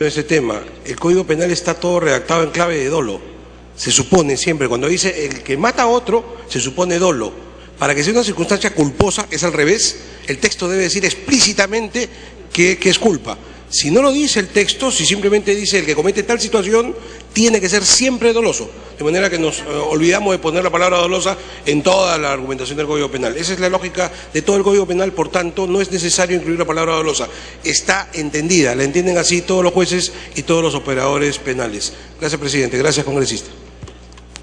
Este tema, el Código Penal está todo redactado en clave de dolo. Se supone siempre, cuando dice el que mata a otro, se supone dolo. Para que sea una circunstancia culposa, es al revés, el texto debe decir explícitamente que es culpa. Si no lo dice el texto, si simplemente dice el que comete tal situación, tiene que ser siempre doloso. De manera que nos olvidamos de poner la palabra dolosa en toda la argumentación del Código Penal. Esa es la lógica de todo el Código Penal, por tanto, no es necesario incluir la palabra dolosa. Está entendida, la entienden así todos los jueces y todos los operadores penales. Gracias, presidente. Gracias, congresista.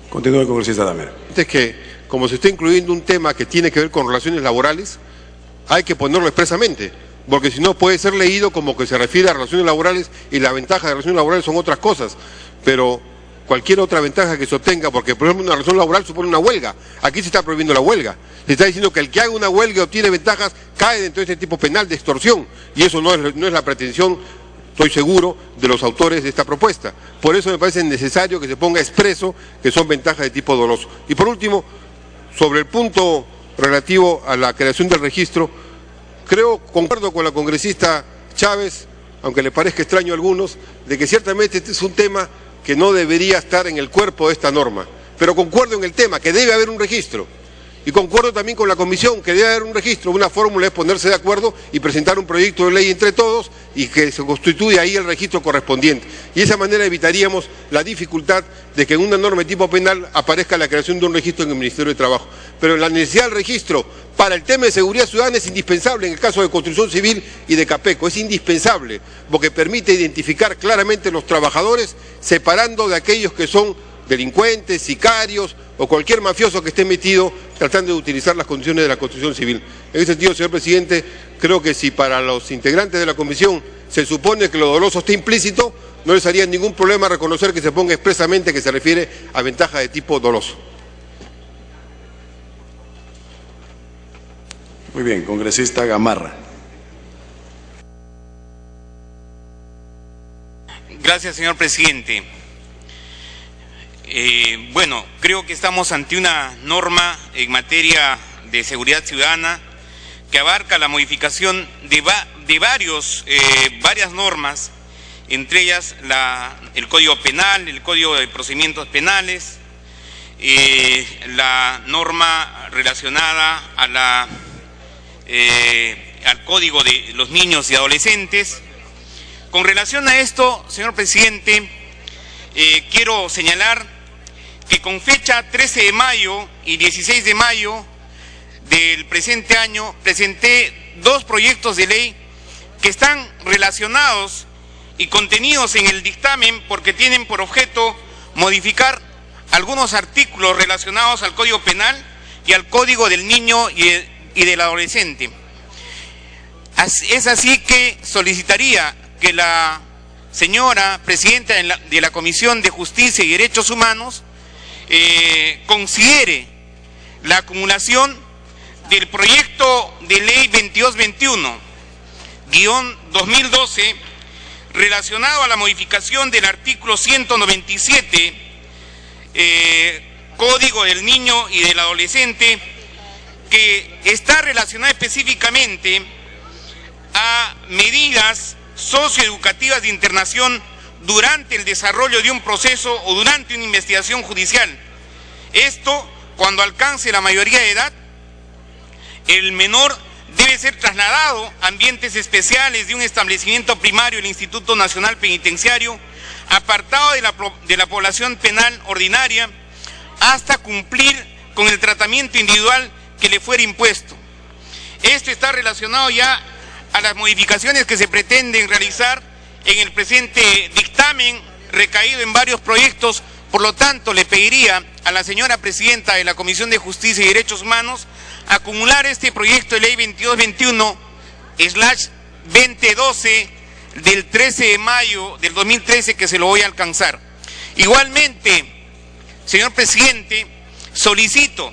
Continúe, congresista Damera. Es que, como se está incluyendo un tema que tiene que ver con relaciones laborales, hay que ponerlo expresamente, porque si no puede ser leído como que se refiere a relaciones laborales y las ventajas de relaciones laborales son otras cosas, pero cualquier otra ventaja que se obtenga, porque por ejemplo una relación laboral supone una huelga, aquí se está prohibiendo la huelga, se está diciendo que el que haga una huelga y obtiene ventajas cae dentro de este tipo penal de extorsión, y eso no es la pretensión, estoy seguro, de los autores de esta propuesta. Por eso me parece necesario que se ponga expreso que son ventajas de tipo doloso. Y por último, sobre el punto relativo a la creación del registro, concuerdo con la congresista Chávez, aunque le parezca extraño a algunos, de que ciertamente este es un tema que no debería estar en el cuerpo de esta norma. Pero concuerdo en el tema, que debe haber un registro. Y concuerdo también con la comisión, que debe haber un registro. Una fórmula es ponerse de acuerdo y presentar un proyecto de ley entre todos y que se constituya ahí el registro correspondiente. Y de esa manera evitaríamos la dificultad de que en una norma de tipo penal aparezca la creación de un registro en el Ministerio de Trabajo. Pero la necesidad del registro para el tema de seguridad ciudadana es indispensable en el caso de construcción civil y de Capeco. Es indispensable porque permite identificar claramente los trabajadores separando de aquellos que son delincuentes, sicarios o cualquier mafioso que esté metido tratando de utilizar las condiciones de la construcción civil. En ese sentido, señor presidente, creo que si para los integrantes de la comisión se supone que lo doloso está implícito, no les haría ningún problema reconocer que se ponga expresamente que se refiere a ventaja de tipo doloso. Muy bien, congresista Gamarra. Gracias, señor presidente. Bueno, creo que estamos ante una norma en materia de seguridad ciudadana que abarca la modificación de varias normas, entre ellas el Código Penal, el Código de Procedimientos Penales, la norma relacionada a al Código de los Niños y Adolescentes. Con relación a esto, señor presidente, quiero señalar que con fecha 13 de mayo y 16 de mayo del presente año presenté dos proyectos de ley que están relacionados y contenidos en el dictamen porque tienen por objeto modificar algunos artículos relacionados al Código Penal y al Código del Niño y del Adolescente. Es así que solicitaría que la señora presidenta de la Comisión de Justicia y Derechos Humanos considere la acumulación del proyecto de ley 2221-2012 relacionado a la modificación del artículo 197 Código del Niño y del Adolescente, que está relacionado específicamente a medidas socioeducativas de internación durante el desarrollo de un proceso o durante una investigación judicial. Esto, cuando alcance la mayoría de edad, el menor debe ser trasladado a ambientes especiales de un establecimiento primario del Instituto Nacional Penitenciario, apartado de la población penal ordinaria, hasta cumplir con el tratamiento individual que le fuera impuesto. Esto está relacionado ya a las modificaciones que se pretenden realizar en el presente dictamen recaído en varios proyectos. Por lo tanto, le pediría a la señora presidenta de la Comisión de Justicia y Derechos Humanos acumular este proyecto de ley 2221/2012 del 13 de mayo del 2013, que se lo voy a alcanzar. Igualmente, señor presidente, solicito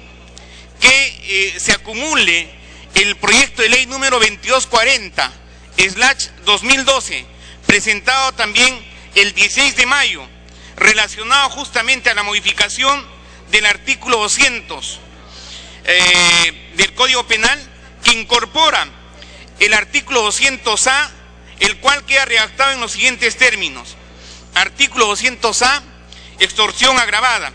que se acumule el proyecto de ley número 2240/2012, presentado también el 16 de mayo, relacionado justamente a la modificación del artículo 200 del Código Penal, que incorpora el artículo 200A el cual queda redactado en los siguientes términos. Artículo 200A, extorsión agravada.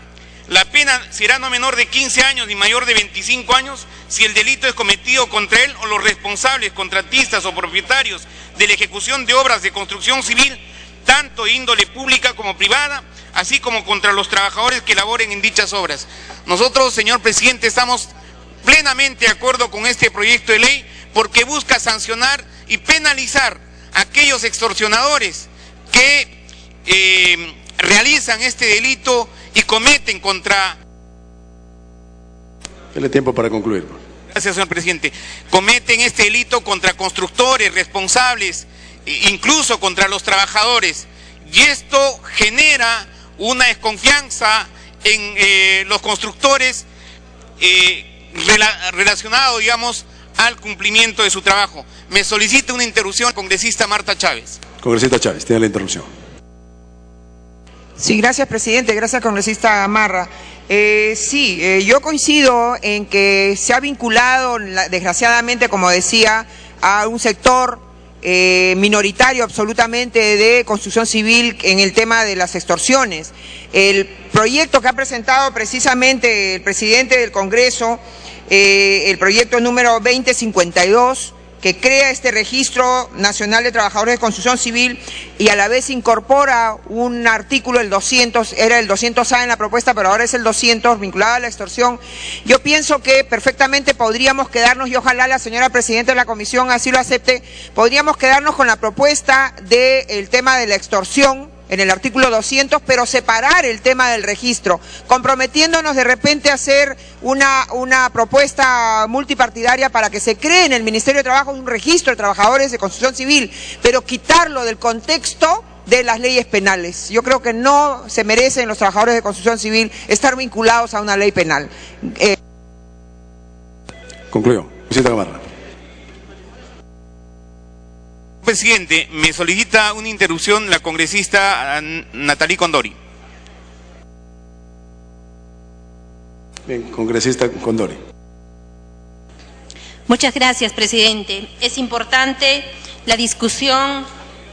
La pena será no menor de 15 años ni mayor de 25 años si el delito es cometido contra él o los responsables, contratistas o propietarios de la ejecución de obras de construcción civil, tanto de índole pública como privada, así como contra los trabajadores que laboren en dichas obras. Nosotros, señor presidente, estamos plenamente de acuerdo con este proyecto de ley porque busca sancionar y penalizar a aquellos extorsionadores que realizan este delito y cometen contra... Dele tiempo para concluir. Gracias, señor presidente. Cometen este delito contra constructores, responsables, incluso contra los trabajadores. Y esto genera una desconfianza en los constructores relacionado, digamos, al cumplimiento de su trabajo. Me solicita una interrupción, congresista Marta Chávez. Congresista Chávez, tiene la interrupción. Sí, gracias, presidente. Gracias, congresista Gamarra. Yo coincido en que se ha vinculado, desgraciadamente, como decía, a un sector minoritario absolutamente de construcción civil en el tema de las extorsiones. El proyecto que ha presentado precisamente el presidente del Congreso, el proyecto número 2052, que crea este Registro Nacional de Trabajadores de Construcción Civil y a la vez incorpora un artículo, el 200, era el 200A en la propuesta, pero ahora es el 200, vinculado a la extorsión. Yo pienso que perfectamente podríamos quedarnos, y ojalá la señora presidenta de la comisión así lo acepte, podríamos quedarnos con la propuesta del tema de la extorsión en el artículo 200, pero separar el tema del registro, comprometiéndonos de repente a hacer una propuesta multipartidaria para que se cree en el Ministerio de Trabajo un registro de trabajadores de construcción civil, pero quitarlo del contexto de las leyes penales. Yo creo que no se merecen los trabajadores de construcción civil estar vinculados a una ley penal. Concluyo. Presidenta Gamarra. Presidente, me solicita una interrupción la congresista Nathalie Condori. Bien, congresista Condori. Muchas gracias, presidente. Es importante la discusión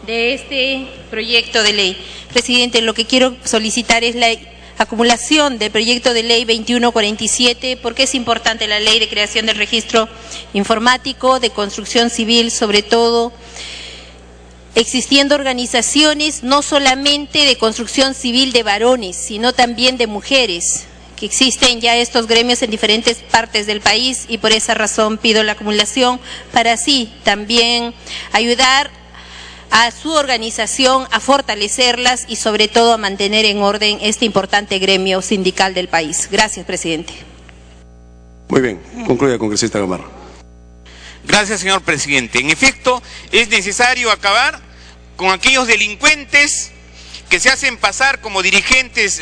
de este proyecto de ley. Presidente, lo que quiero solicitar es la acumulación del proyecto de ley 2147, porque es importante la ley de creación del registro informático de construcción civil, sobre todo existiendo organizaciones no solamente de construcción civil de varones, sino también de mujeres, que existen ya estos gremios en diferentes partes del país, y por esa razón pido la acumulación para así también ayudar a su organización a fortalecerlas y sobre todo a mantener en orden este importante gremio sindical del país. Gracias, presidente. Muy bien, concluya, congresista Gamarra. Gracias, señor presidente. En efecto, es necesario acabar con aquellos delincuentes que se hacen pasar como dirigentes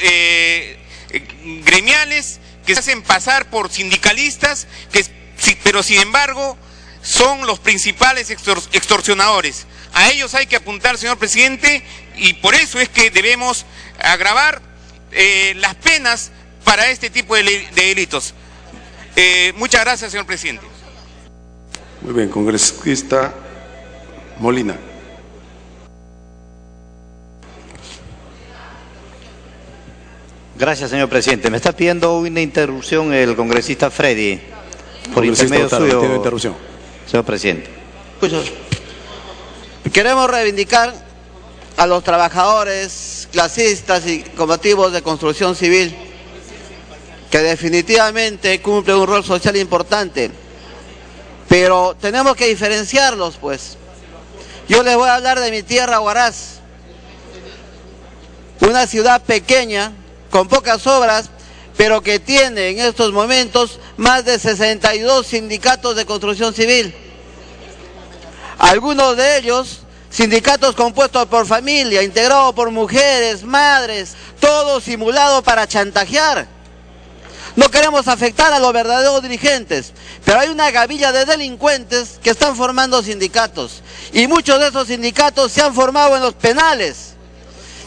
gremiales, que se hacen pasar por sindicalistas, pero sin embargo son los principales extorsionadores. A ellos hay que apuntar, señor presidente, y por eso es que debemos agravar las penas para este tipo de delitos. Muchas gracias, señor presidente. Muy bien, congresista Molina. Gracias, señor presidente. Me está pidiendo una interrupción el congresista Freddy. Por intermedio suyo, tiene interrupción. Señor presidente. Queremos reivindicar a los trabajadores, clasistas y combativos de construcción civil, que definitivamente cumplen un rol social importante, pero tenemos que diferenciarlos, pues. Yo les voy a hablar de mi tierra, Huaraz, una ciudad pequeña, con pocas obras, pero que tiene en estos momentos más de 62 sindicatos de construcción civil. Algunos de ellos, sindicatos compuestos por familia, integrados por mujeres, madres, todo simulado para chantajear. No queremos afectar a los verdaderos dirigentes, pero hay una gavilla de delincuentes que están formando sindicatos. Y muchos de esos sindicatos se han formado en los penales.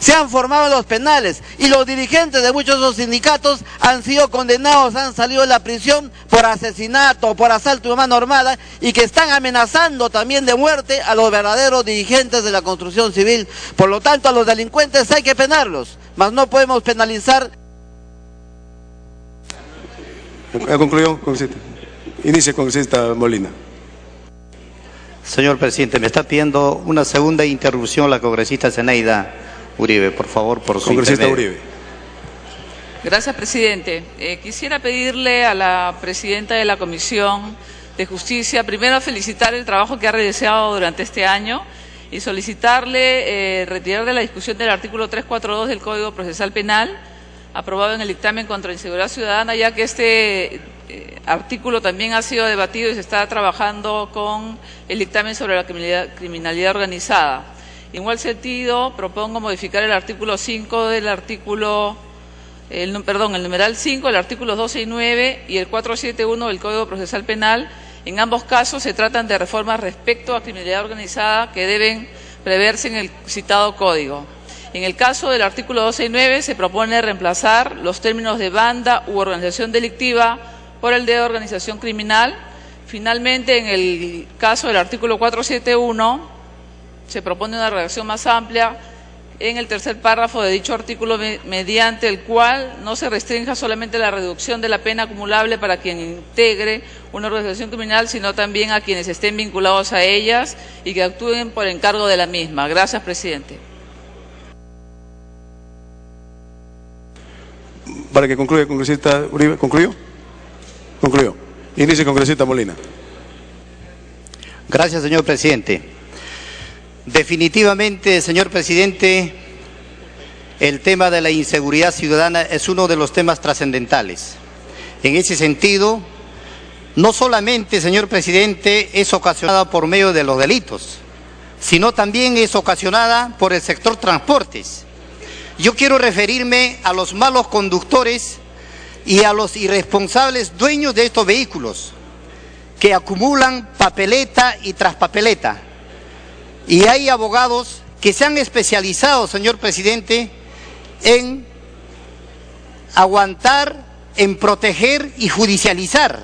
se han formado en los penales y los dirigentes de muchos de esos sindicatos han sido condenados, han salido de la prisión por asesinato, por asalto de mano armada y que están amenazando también de muerte a los verdaderos dirigentes de la construcción civil. Por lo tanto, a los delincuentes hay que penarlos, mas no podemos penalizar. ¿Ha concluido, congresista? Inicie, congresista Molina. Señor presidente, me está pidiendo una segunda interrupción la congresista Zeneida Uribe, por favor, por su Congresista intermedio. Uribe. Gracias, presidente. Quisiera pedirle a la presidenta de la Comisión de Justicia, primero felicitar el trabajo que ha realizado durante este año y solicitarle retirar de la discusión del artículo 342 del Código Procesal Penal, aprobado en el dictamen contra la inseguridad ciudadana, ya que este artículo también ha sido debatido y se está trabajando con el dictamen sobre la criminalidad organizada. En igual sentido, propongo modificar el artículo 5 del artículo, el numeral 5, el artículo 12 y 9 y el 471 del Código Procesal Penal. En ambos casos se tratan de reformas respecto a criminalidad organizada que deben preverse en el citado código. En el caso del artículo 12 y 9 se propone reemplazar los términos de banda u organización delictiva por el de organización criminal. Finalmente, en el caso del artículo 471 se propone una redacción más amplia en el tercer párrafo de dicho artículo, mediante el cual no se restrinja solamente la reducción de la pena acumulable para quien integre una organización criminal, sino también a quienes estén vinculados a ellas y que actúen por encargo de la misma. Gracias, presidente. Para que concluya, congresista Uribe. ¿Concluyó? Concluyó. Inicie, congresista Molina. Gracias, señor presidente. Definitivamente, señor presidente, el tema de la inseguridad ciudadana es uno de los temas trascendentales. En ese sentido, no solamente, señor presidente, es ocasionada por medio de los delitos, sino también es ocasionada por el sector transportes. Yo quiero referirme a los malos conductores y a los irresponsables dueños de estos vehículos que acumulan papeleta y traspapeleta. Y hay abogados que se han especializado, señor presidente, en aguantar, en proteger y judicializar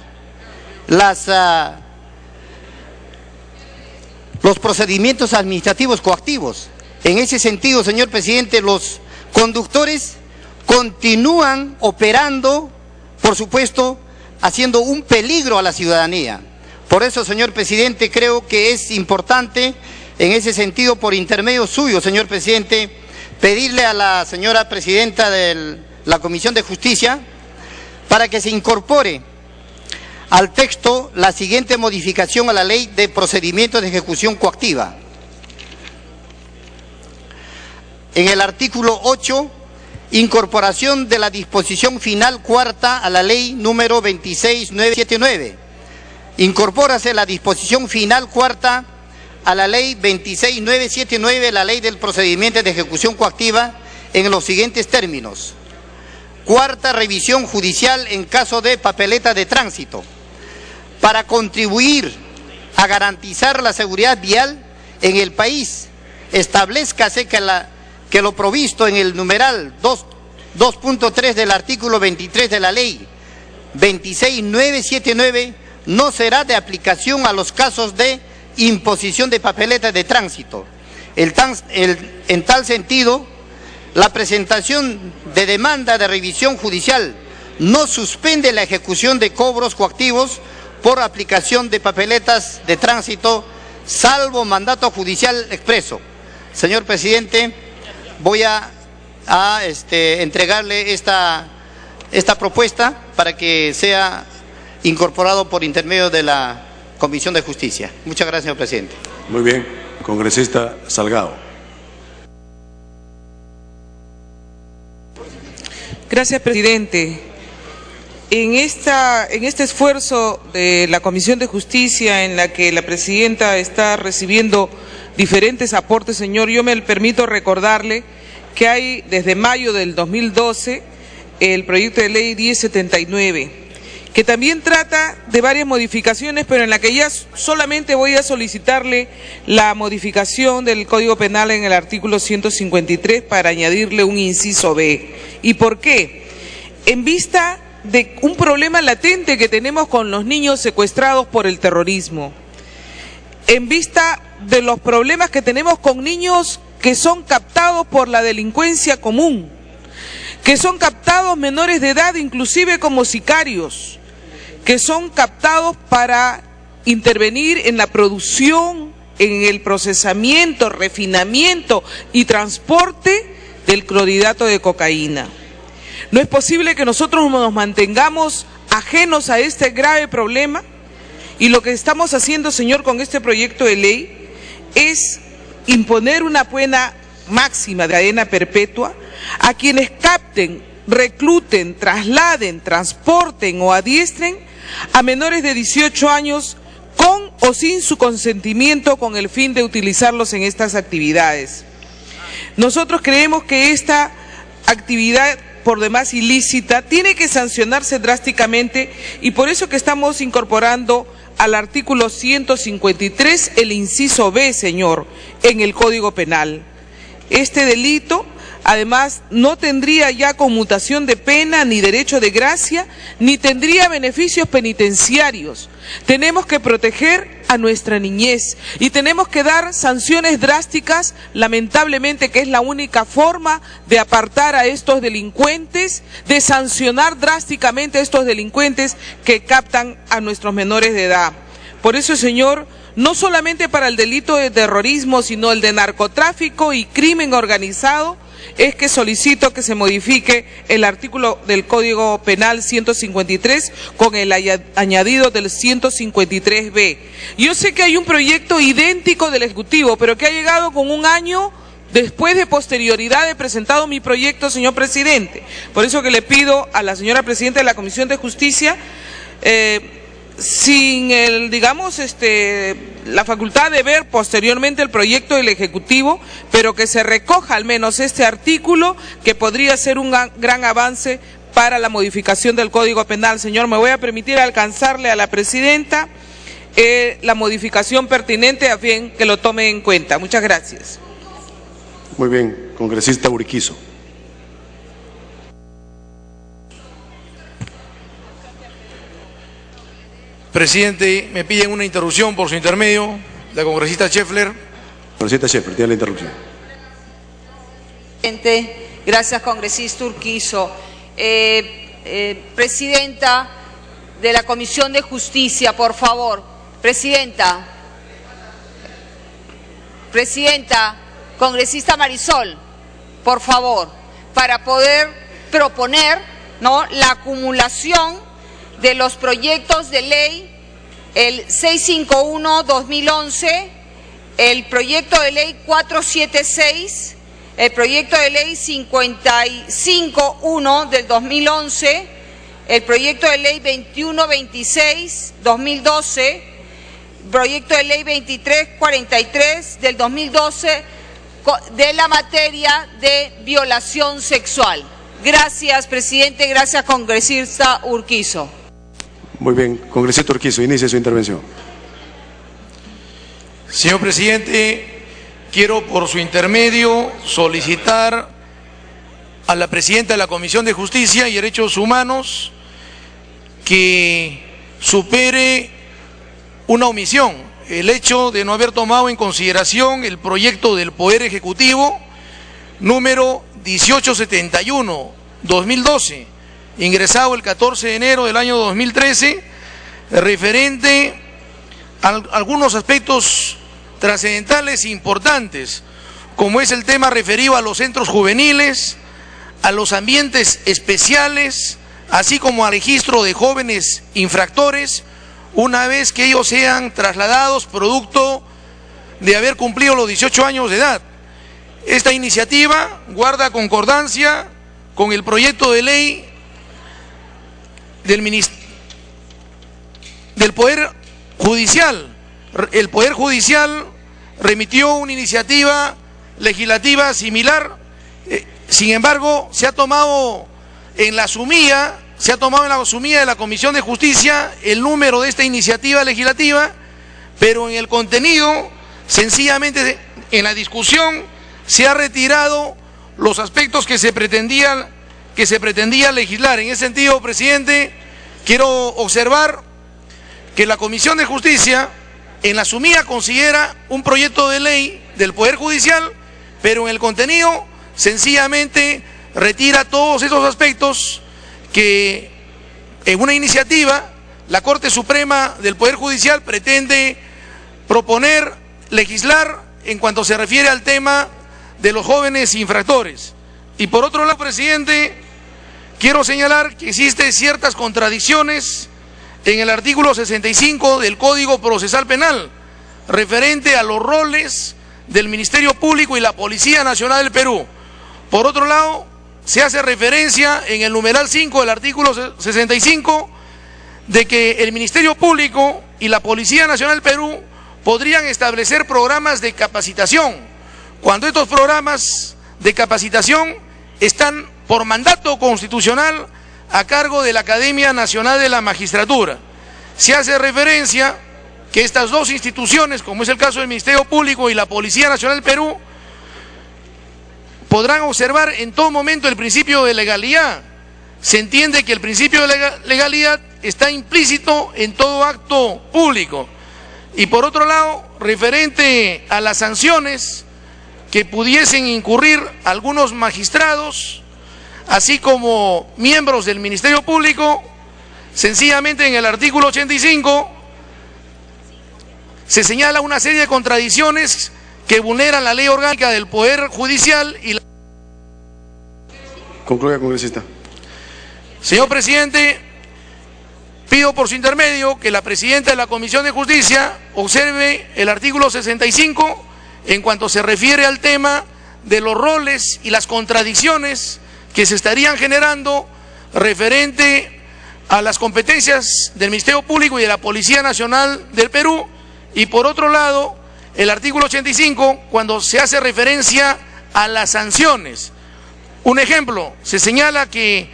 los procedimientos administrativos coactivos. En ese sentido, señor presidente, los conductores continúan operando, por supuesto, haciendo un peligro a la ciudadanía. Por eso, señor presidente, creo que es importante, en ese sentido, por intermedio suyo, señor presidente, pedirle a la señora presidenta de la Comisión de Justicia para que se incorpore al texto la siguiente modificación a la Ley de Procedimientos de Ejecución Coactiva. En el artículo 8, incorporación de la disposición final cuarta a la Ley número 26979. Incorpórase la disposición final cuarta a la Ley 26979, la Ley del Procedimiento de Ejecución Coactiva, en los siguientes términos. Cuarta, revisión judicial en caso de papeleta de tránsito. Para contribuir a garantizar la seguridad vial en el país, establezcase que lo provisto en el numeral 2.3 del artículo 23 de la Ley 26979 no será de aplicación a los casos de imposición de papeleta de tránsito. En tal sentido, la presentación de demanda de revisión judicial no suspende la ejecución de cobros coactivos por aplicación de papeletas de tránsito, salvo mandato judicial expreso. Señor presidente, voy a entregarle esta propuesta para que sea incorporado por intermedio de la Comisión de Justicia. Muchas gracias, señor presidente. Muy bien. Congresista Salgado. Gracias, presidente. En este esfuerzo de la Comisión de Justicia, en la que la presidenta está recibiendo diferentes aportes, señor, yo me permito recordarle que hay desde mayo del 2012 el proyecto de ley 1079, que también trata de varias modificaciones, pero en la que ya solamente voy a solicitarle la modificación del Código Penal en el artículo 153 para añadirle un inciso B. ¿Y por qué? En vista de un problema latente que tenemos con los niños secuestrados por el terrorismo, en vista de los problemas que tenemos con niños que son captados por la delincuencia común, que son captados menores de edad, inclusive como sicarios, que son captados para intervenir en la producción, en el procesamiento, refinamiento y transporte del clorhidrato de cocaína. No es posible que nosotros nos mantengamos ajenos a este grave problema, y lo que estamos haciendo, señor, con este proyecto de ley es imponer una pena máxima de cadena perpetua a quienes capten, recluten, trasladen, transporten o adiestren a menores de 18 años con o sin su consentimiento con el fin de utilizarlos en estas actividades. Nosotros creemos que esta actividad, por demás ilícita, tiene que sancionarse drásticamente, y por eso que estamos incorporando al artículo 153 el inciso B, señor, en el Código Penal. Este delito, además, no tendría ya conmutación de pena, ni derecho de gracia, ni tendría beneficios penitenciarios. Tenemos que proteger a nuestra niñez y tenemos que dar sanciones drásticas, lamentablemente, que es la única forma de apartar a estos delincuentes, de sancionar drásticamente a estos delincuentes que captan a nuestros menores de edad. Por eso, señor, no solamente para el delito de terrorismo, sino el de narcotráfico y crimen organizado, es que solicito que se modifique el artículo del Código Penal 153 con el añadido del 153B. Yo sé que hay un proyecto idéntico del Ejecutivo, pero que ha llegado con un año después de posterioridad de presentado mi proyecto, señor presidente. Por eso que le pido a la señora presidenta de la Comisión de Justicia, sin el, digamos, la facultad de ver posteriormente el proyecto del Ejecutivo, pero que se recoja al menos este artículo, que podría ser un gran avance para la modificación del Código Penal. Señor, me voy a permitir alcanzarle a la presidenta la modificación pertinente a fin que lo tome en cuenta. Muchas gracias. Muy bien, congresista Urquizo. Presidente, me piden una interrupción por su intermedio, la congresista Scheffler. Congresista Scheffler, tiene la interrupción. Gracias, congresista Urquizo. Presidenta de la Comisión de Justicia, por favor. Presidenta, congresista Marisol, por favor, para poder proponer, ¿no?, la acumulación de los proyectos de ley, el 651-2011, el proyecto de ley 476, el proyecto de ley 55-1 del 2011, el proyecto de ley 2126-2012, proyecto de ley 2343 del 2012 de la materia de violación sexual. Gracias, presidente. Gracias, congresista Urquizo. Muy bien, congresista Urquizo, inicie su intervención. Señor presidente, quiero por su intermedio solicitar a la presidenta de la Comisión de Justicia y Derechos Humanos que supere una omisión, el hecho de no haber tomado en consideración el proyecto del Poder Ejecutivo número 1871-2012, ingresado el 14 de enero del año 2013, referente a algunos aspectos trascendentales e importantes, como es el tema referido a los centros juveniles, a los ambientes especiales, así como al registro de jóvenes infractores, una vez que ellos sean trasladados producto de haber cumplido los 18 años de edad. Esta iniciativa guarda concordancia con el proyecto de ley del Poder Judicial. El Poder Judicial remitió una iniciativa legislativa similar, sin embargo, se ha tomado en la sumía se ha tomado en la sumida de la Comisión de Justicia el número de esta iniciativa legislativa, pero en el contenido, sencillamente en la discusión, se ha retirado los aspectos que se pretendía legislar. En ese sentido, presidente, quiero observar que la Comisión de Justicia en la sumida considera un proyecto de ley del Poder Judicial, pero en el contenido sencillamente retira todos esos aspectos que en una iniciativa la Corte Suprema del Poder Judicial pretende proponer, legislar en cuanto se refiere al tema de los jóvenes infractores. Y por otro lado, presidente, quiero señalar que existen ciertas contradicciones en el artículo 65 del Código Procesal Penal, referente a los roles del Ministerio Público y la Policía Nacional del Perú. Por otro lado, se hace referencia en el numeral 5 del artículo 65 de que el Ministerio Público y la Policía Nacional del Perú podrían establecer programas de capacitación, cuando estos programas de capacitación están por mandato constitucional a cargo de la Academia Nacional de la Magistratura. Se hace referencia que estas dos instituciones, como es el caso del Ministerio Público y la Policía Nacional del Perú, podrán observar en todo momento el principio de legalidad. Se entiende que el principio de legalidad está implícito en todo acto público. Y por otro lado, referente a las sanciones que pudiesen incurrir algunos magistrados, así como miembros del Ministerio Público, sencillamente en el artículo 85 se señala una serie de contradicciones que vulneran la ley orgánica del Poder Judicial y la... Concluya, congresista. Señor presidente, pido por su intermedio que la presidenta de la Comisión de Justicia observe el artículo 65 en cuanto se refiere al tema de los roles y las contradicciones que se estarían generando referente a las competencias del Ministerio Público y de la Policía Nacional del Perú, y por otro lado, el artículo 85, cuando se hace referencia a las sanciones. Un ejemplo, se señala que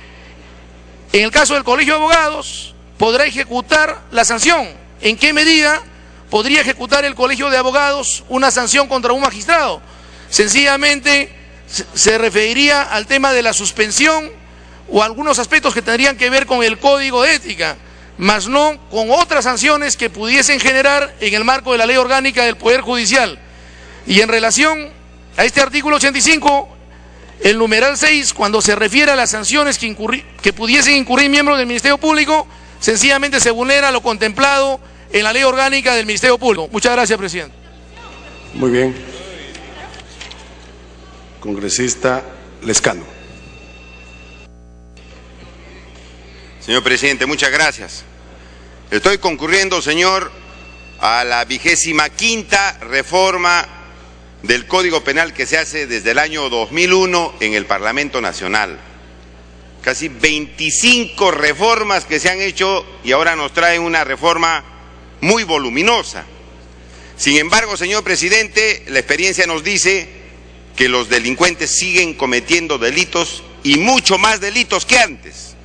en el caso del Colegio de Abogados podrá ejecutar la sanción. ¿En qué medida podría ejecutar el Colegio de Abogados una sanción contra un magistrado? Sencillamente se referiría al tema de la suspensión o algunos aspectos que tendrían que ver con el Código de Ética, más no con otras sanciones que pudiesen generar en el marco de la Ley Orgánica del Poder Judicial. Y en relación a este artículo 85, el numeral 6, cuando se refiere a las sanciones que pudiesen incurrir miembros del Ministerio Público, sencillamente se vulnera lo contemplado en la Ley Orgánica del Ministerio Público. Muchas gracias, presidente. Muy bien. Congresista Lescano. Señor presidente, muchas gracias. Estoy concurriendo, señor, a la 25ª reforma del Código Penal que se hace desde el año 2001 en el Parlamento Nacional. Casi 25 reformas que se han hecho y ahora nos traen una reforma muy voluminosa. Sin embargo, señor presidente, la experiencia nos dice que los delincuentes siguen cometiendo delitos y mucho más delitos que antes.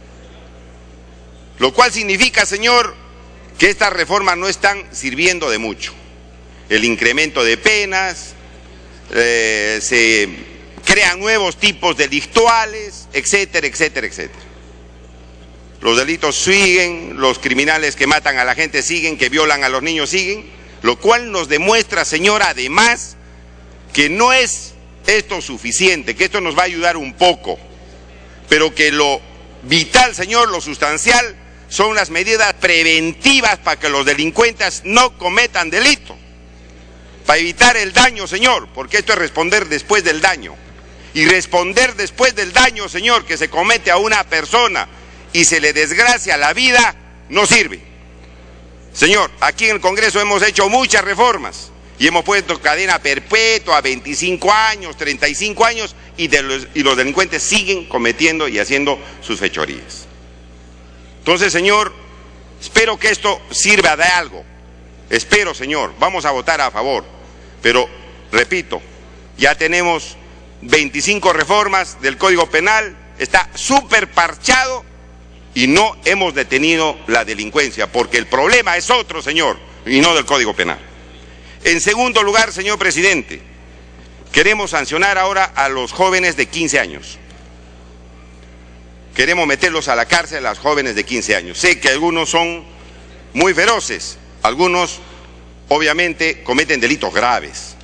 Lo cual significa, señor, que estas reformas no están sirviendo de mucho. El incremento de penas, se crean nuevos tipos delictuales, etcétera, etcétera, etcétera. Los delitos siguen, los criminales que matan a la gente siguen, que violan a los niños siguen, lo cual nos demuestra, señor, además, que no es esto suficiente, que esto nos va a ayudar un poco, pero que lo vital, señor, lo sustancial, son las medidas preventivas para que los delincuentes no cometan delito, para evitar el daño, señor, porque esto es responder después del daño. Y responder después del daño, señor, que se comete a una persona y se le desgracia la vida, no sirve. Señor, aquí en el Congreso hemos hecho muchas reformas y hemos puesto cadena perpetua, 25 años, 35 años, y los delincuentes siguen cometiendo y haciendo sus fechorías. Entonces, señor, espero que esto sirva de algo. Espero, señor, vamos a votar a favor. Pero, repito, ya tenemos 25 reformas del Código Penal, está súper parchado y no hemos detenido la delincuencia, porque el problema es otro, señor, y no del Código Penal. En segundo lugar, señor presidente, queremos sancionar ahora a los jóvenes de 15 años. Queremos meterlos a la cárcel a los jóvenes de 15 años. Sé que algunos son muy feroces, algunos obviamente cometen delitos graves.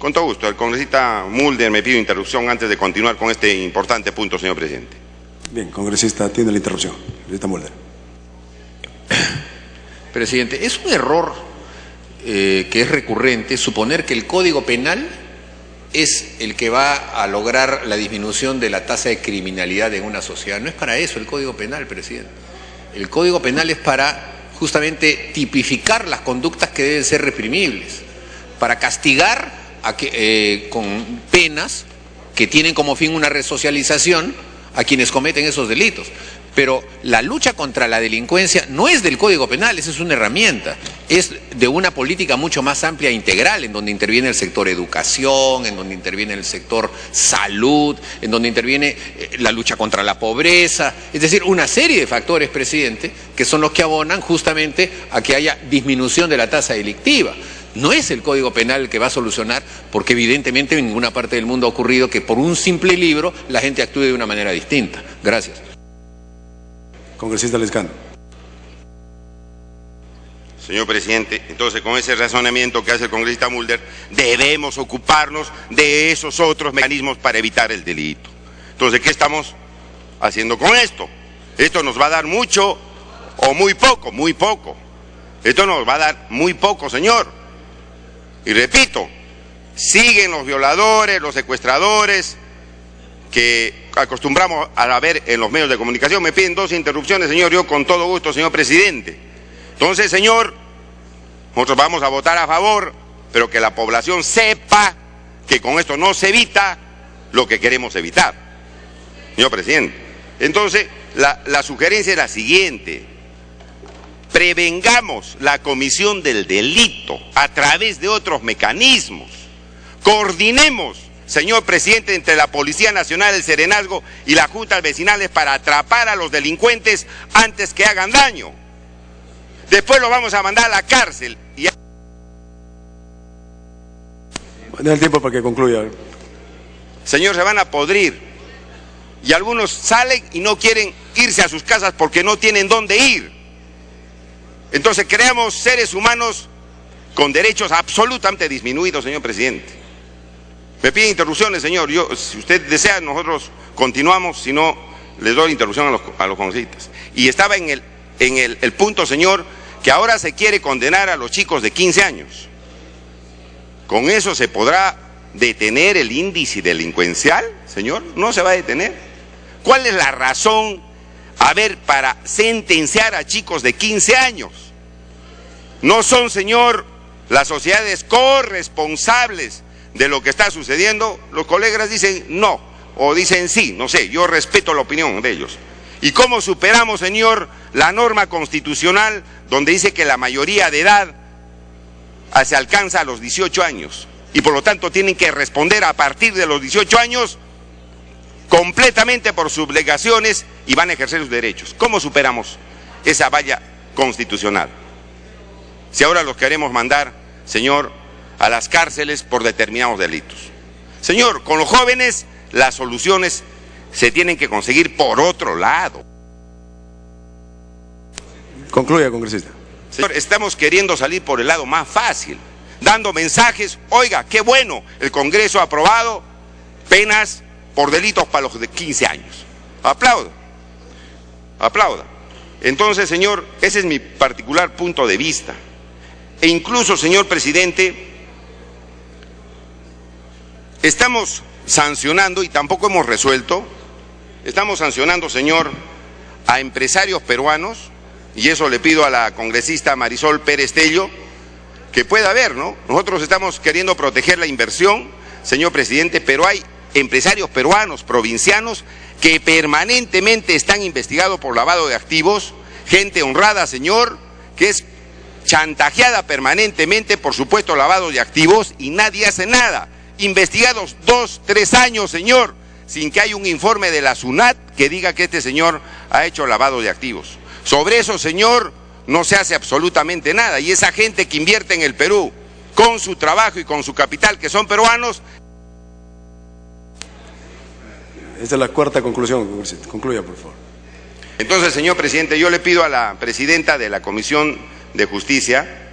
Con todo gusto, el congresista Mulder me pide interrupción antes de continuar con este importante punto, señor presidente. Bien, congresista, tiene la interrupción. Congresista Mulder. Presidente, es un error que es recurrente suponer que el Código Penal es el que va a lograr la disminución de la tasa de criminalidad en una sociedad. No es para eso el Código Penal, presidente. El Código Penal es para justamente tipificar las conductas que deben ser reprimibles, para castigar con penas que tienen como fin una resocialización a quienes cometen esos delitos. Pero la lucha contra la delincuencia no es del Código Penal, esa es una herramienta, es de una política mucho más amplia e integral, en donde interviene el sector educación, en donde interviene el sector salud, en donde interviene la lucha contra la pobreza, es decir, una serie de factores, presidente, que son los que abonan justamente a que haya disminución de la tasa delictiva. No es el Código Penal el que va a solucionar, porque evidentemente en ninguna parte del mundo ha ocurrido que por un simple libro la gente actúe de una manera distinta. Gracias. Congresista Lescano. Señor presidente, entonces con ese razonamiento que hace el congresista Mulder, debemos ocuparnos de esos otros mecanismos para evitar el delito. Entonces, ¿qué estamos haciendo con esto? Esto nos va a dar mucho o muy poco, muy poco. Esto nos va a dar muy poco, señor. Y repito, siguen los violadores, los secuestradores, que acostumbramos a ver en los medios de comunicación. Me piden 2 interrupciones, señor, yo con todo gusto, señor presidente. Entonces, señor, nosotros vamos a votar a favor, pero que la población sepa que con esto no se evita lo que queremos evitar, señor presidente. Entonces, la sugerencia es la siguiente: prevengamos la comisión del delito a través de otros mecanismos, coordinemos, señor presidente, entre la Policía Nacional, el Serenazgo y las juntas vecinales para atrapar a los delincuentes antes que hagan daño. Después los vamos a mandar a la cárcel. Da el tiempo para que concluya. Señor, se van a podrir. Y algunos salen y no quieren irse a sus casas porque no tienen dónde ir. Entonces creamos seres humanos con derechos absolutamente disminuidos, señor presidente. Me pide interrupciones, señor. Yo, si usted desea, nosotros continuamos, si no, les doy interrupción a los congresistas. Y estaba en el punto, señor, que ahora se quiere condenar a los chicos de 15 años. ¿Con eso se podrá detener el índice delincuencial, señor? No se va a detener. ¿Cuál es la razón, para sentenciar a chicos de 15 años? No son, señor, las sociedades corresponsables de lo que está sucediendo. Los colegas dicen no, o dicen sí, no sé, yo respeto la opinión de ellos. ¿Y cómo superamos, señor, la norma constitucional donde dice que la mayoría de edad se alcanza a los 18 años? Y por lo tanto tienen que responder a partir de los 18 años completamente por sus obligaciones y van a ejercer sus derechos. ¿Cómo superamos esa valla constitucional? Si ahora los queremos mandar, señor, a las cárceles por determinados delitos. Señor, con los jóvenes las soluciones se tienen que conseguir por otro lado. Concluya, congresista. Señor, estamos queriendo salir por el lado más fácil, dando mensajes. Oiga, qué bueno, el Congreso ha aprobado penas por delitos para los de 15 años. Aplauda, aplauda. Entonces, señor, ese es mi particular punto de vista. E incluso, señor presidente, estamos sancionando, y tampoco hemos resuelto, estamos sancionando, señor, a empresarios peruanos, y eso le pido a la congresista Marisol Pérez Tello, que pueda ver, ¿no? Nosotros estamos queriendo proteger la inversión, señor presidente, pero hay empresarios peruanos, provincianos, que permanentemente están investigados por lavado de activos, gente honrada, señor, que es chantajeada permanentemente por supuesto lavado de activos y nadie hace nada. Investigados 2, 3 años, señor, sin que haya un informe de la SUNAT que diga que este señor ha hecho lavado de activos. Sobre eso, señor, no se hace absolutamente nada. Y esa gente que invierte en el Perú, con su trabajo y con su capital, que son peruanos... Esta es la cuarta conclusión, concluya, por favor. Entonces, señor presidente, yo le pido a la presidenta de la Comisión de Justicia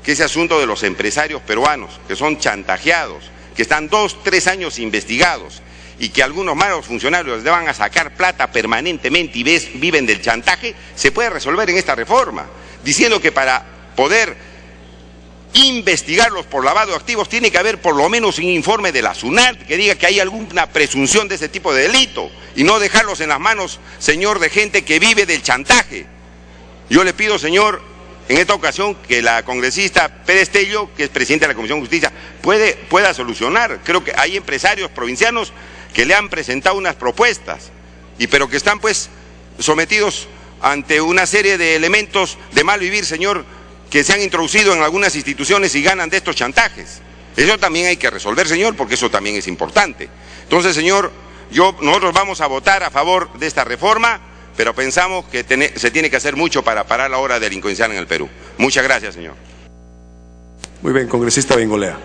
que ese asunto de los empresarios peruanos, que son chantajeados, que están 2, 3 años investigados, y que algunos malos funcionarios les van a sacar plata permanentemente y viven del chantaje, se puede resolver en esta reforma, diciendo que para poder investigarlos por lavado de activos tiene que haber por lo menos un informe de la SUNAT que diga que hay alguna presunción de ese tipo de delito, y no dejarlos en las manos, señor, de gente que vive del chantaje. Yo le pido, señor, en esta ocasión que la congresista Pérez Tello, que es presidenta de la Comisión de Justicia, pueda solucionar. Creo que hay empresarios provincianos que le han presentado unas propuestas, pero que están pues sometidos ante una serie de elementos de mal vivir, señor, que se han introducido en algunas instituciones y ganan de estos chantajes. Eso también hay que resolver, señor, porque eso también es importante. Entonces, señor, nosotros vamos a votar a favor de esta reforma, pero pensamos que se tiene que hacer mucho para parar la ola delincuencial en el Perú. Muchas gracias, señor. Muy bien, congresista Bengolea.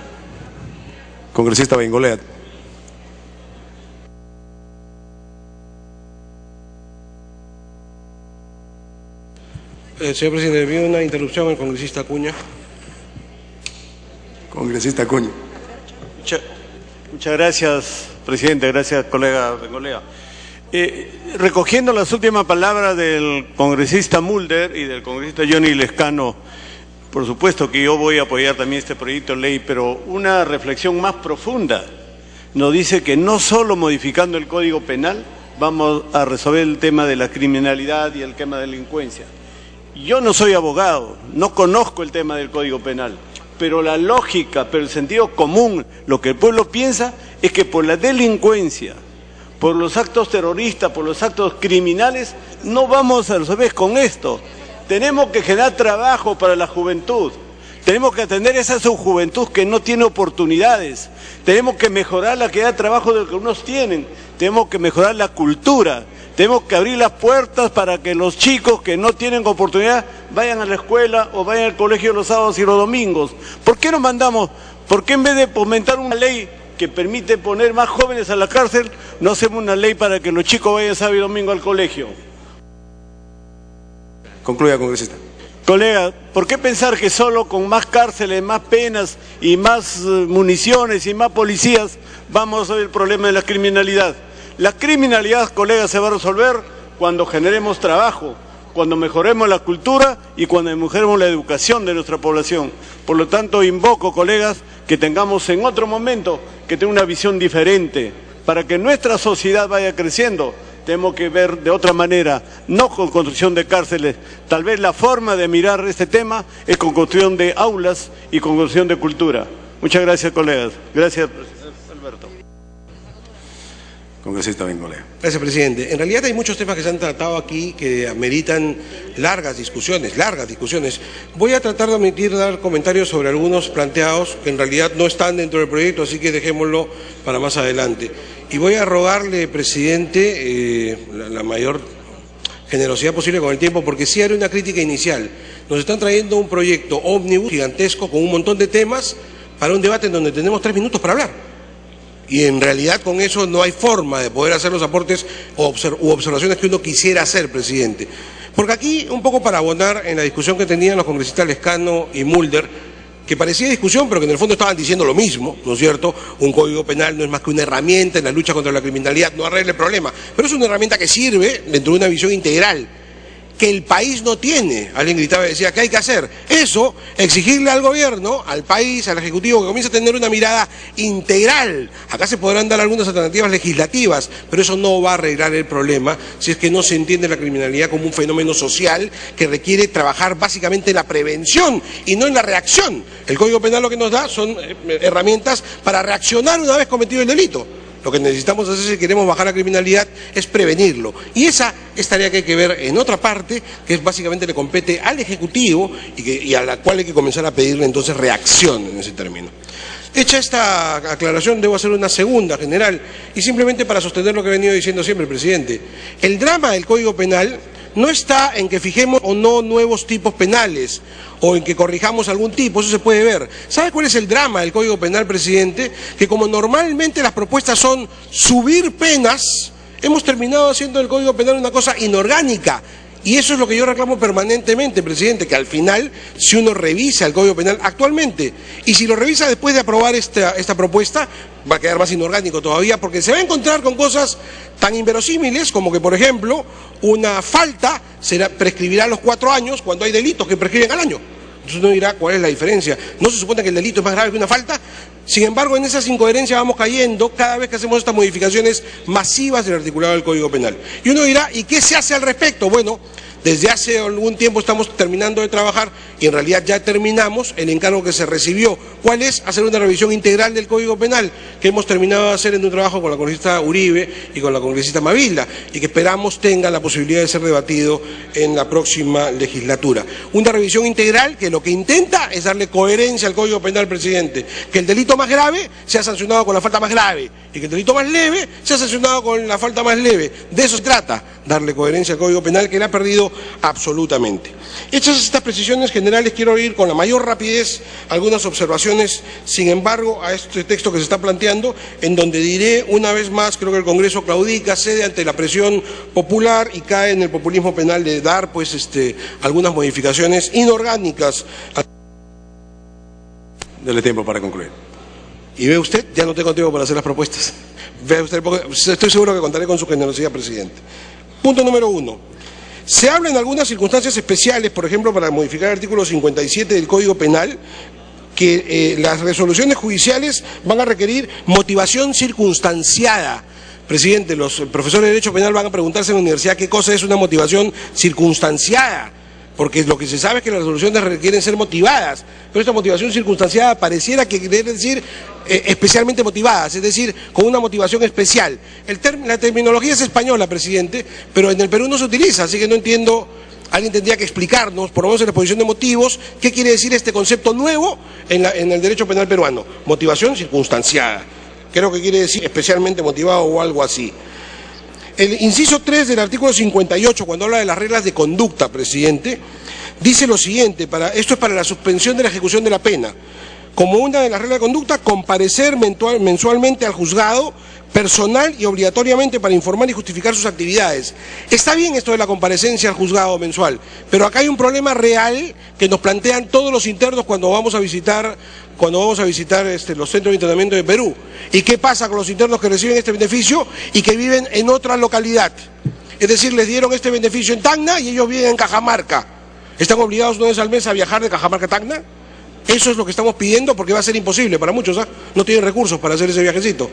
Congresista Bengolea. Señor presidente, envío una interrupción al congresista Acuña. Congresista Acuña. Muchas gracias, presidente. Gracias, colega Bengolea. Recogiendo las últimas palabras del congresista Mulder y del congresista Johnny Lescano, por supuesto que yo voy a apoyar también este proyecto de ley, pero una reflexión más profunda nos dice que no solo modificando el Código Penal vamos a resolver el tema de la criminalidad y el tema de la delincuencia. Yo no soy abogado, no conozco el tema del Código Penal, pero la lógica, pero el sentido común, lo que el pueblo piensa es que por la delincuencia, por los actos terroristas, por los actos criminales, no vamos a resolver con esto. Tenemos que generar trabajo para la juventud, tenemos que atender a esa subjuventud que no tiene oportunidades, tenemos que mejorar la calidad de trabajo de lo que unos tienen, tenemos que mejorar la cultura, tenemos que abrir las puertas para que los chicos que no tienen oportunidad vayan a la escuela o vayan al colegio los sábados y los domingos. ¿Por qué nos mandamos? ¿Por qué en vez de fomentar una ley que permite poner más jóvenes a la cárcel, no hacemos una ley para que los chicos vayan sábado y domingo al colegio? Concluya, congresista. Colega, ¿por qué pensar que solo con más cárceles, más penas y más municiones y más policías vamos a resolver el problema de la criminalidad? La criminalidad, colegas, se va a resolver cuando generemos trabajo, cuando mejoremos la cultura y cuando mejoremos la educación de nuestra población. Por lo tanto, invoco, colegas, que tengamos en otro momento que tener una visión diferente. Para que nuestra sociedad vaya creciendo, tenemos que ver de otra manera, no con construcción de cárceles. Tal vez la forma de mirar este tema es con construcción de aulas y con construcción de cultura. Muchas gracias, colegas. Gracias, Alberto. Congresista Bengolea. Gracias, presidente. En realidad hay muchos temas que se han tratado aquí que ameritan largas discusiones. Voy a tratar de dar comentarios sobre algunos planteados que en realidad no están dentro del proyecto, así que dejémoslo para más adelante. Y voy a rogarle, presidente, la mayor generosidad posible con el tiempo, porque sí haré una crítica inicial. Nos están trayendo un proyecto ómnibus gigantesco con un montón de temas para un debate en donde tenemos 3 minutos para hablar. Y en realidad con eso no hay forma de poder hacer los aportes u observaciones que uno quisiera hacer, presidente. Porque aquí, un poco para abonar en la discusión que tenían los congresistas Lescano y Mulder, que parecía discusión, pero que en el fondo estaban diciendo lo mismo, ¿no es cierto? Un código penal no es más que una herramienta en la lucha contra la criminalidad, no arregla el problema, pero es una herramienta que sirve dentro de una visión integral, que el país no tiene. Alguien gritaba y decía, ¿qué hay que hacer? Eso, exigirle al gobierno, al país, al Ejecutivo, que comience a tener una mirada integral. Acá se podrán dar algunas alternativas legislativas, pero eso no va a arreglar el problema si es que no se entiende la criminalidad como un fenómeno social que requiere trabajar básicamente en la prevención y no en la reacción. El Código Penal lo que nos da son herramientas para reaccionar una vez cometido el delito. Lo que necesitamos hacer si queremos bajar la criminalidad es prevenirlo. Y esa es tarea que hay que ver en otra parte, que es básicamente le compete al Ejecutivo y a la cual hay que comenzar a pedirle entonces reacción en ese término. Hecha esta aclaración, debo hacer una segunda, general, y simplemente para sostener lo que he venido diciendo siempre, presidente. El drama del Código Penal no está en que fijemos o no nuevos tipos penales, o en que corrijamos algún tipo, eso se puede ver. ¿Sabe cuál es el drama del Código Penal, presidente? Que como normalmente las propuestas son subir penas, hemos terminado haciendo del Código Penal una cosa inorgánica. Y eso es lo que yo reclamo permanentemente, presidente, que al final, si uno revisa el Código Penal actualmente, y si lo revisa después de aprobar esta propuesta, va a quedar más inorgánico todavía, porque se va a encontrar con cosas tan inverosímiles como que, por ejemplo, una falta prescribirá a los 4 años cuando hay delitos que prescriben al año. Entonces uno dirá cuál es la diferencia. ¿No se supone que el delito es más grave que una falta? Sin embargo, en esas incoherencias vamos cayendo cada vez que hacemos estas modificaciones masivas del articulado del Código Penal. Y uno dirá, ¿y qué se hace al respecto? Bueno, desde hace algún tiempo estamos terminando de trabajar y en realidad ya terminamos el encargo que se recibió. ¿Cuál es? Hacer una revisión integral del Código Penal, que hemos terminado de hacer en un trabajo con la congresista Uribe y con la congresista Mavilda, y que esperamos tenga la posibilidad de ser debatido en la próxima legislatura. Una revisión integral que lo que intenta es darle coherencia al Código Penal, presidente, que el delito más grave sea sancionado con la falta más grave y que el delito más leve sea sancionado con la falta más leve. De eso se trata, darle coherencia al Código Penal, que le ha perdido absolutamente. Hechas estas precisiones generales, quiero ir con la mayor rapidez algunas observaciones, sin embargo, a este texto que se está planteando, en donde diré una vez más, creo que el Congreso claudica, cede ante la presión popular y cae en el populismo penal de dar algunas modificaciones inorgánicas. Dele tiempo para concluir. Y ve usted, ya no tengo tiempo para hacer las propuestas. Ve usted, porque estoy seguro que contaré con su generosidad, presidente. Punto número 1. Se habla en algunas circunstancias especiales, por ejemplo, para modificar el artículo 57 del Código Penal, que las resoluciones judiciales van a requerir motivación circunstanciada. Presidente, los profesores de Derecho Penal van a preguntarse en la universidad qué cosa es una motivación circunstanciada, porque lo que se sabe es que las resoluciones requieren ser motivadas, pero esta motivación circunstanciada pareciera que quiere decir especialmente motivadas, es decir, con una motivación especial. La terminología es española, presidente, pero en el Perú no se utiliza, así que no entiendo, alguien tendría que explicarnos, por lo menos en la exposición de motivos, qué quiere decir este concepto nuevo en el derecho penal peruano. Motivación circunstanciada, creo que quiere decir especialmente motivado o algo así. El inciso 3 del artículo 58, cuando habla de las reglas de conducta, presidente, dice lo siguiente, esto es para la suspensión de la ejecución de la pena. Como una de las reglas de conducta, comparecer mensualmente al juzgado, personal y obligatoriamente para informar y justificar sus actividades. Está bien esto de la comparecencia al juzgado mensual, pero acá hay un problema real que nos plantean todos los internos cuando vamos a visitar los centros de internamiento de Perú. ¿Y qué pasa con los internos que reciben este beneficio y que viven en otra localidad? Es decir, les dieron este beneficio en Tacna y ellos viven en Cajamarca. ¿Están obligados una vez al mes a viajar de Cajamarca a Tacna? Eso es lo que estamos pidiendo, porque va a ser imposible para muchos, no tienen recursos para hacer ese viajecito.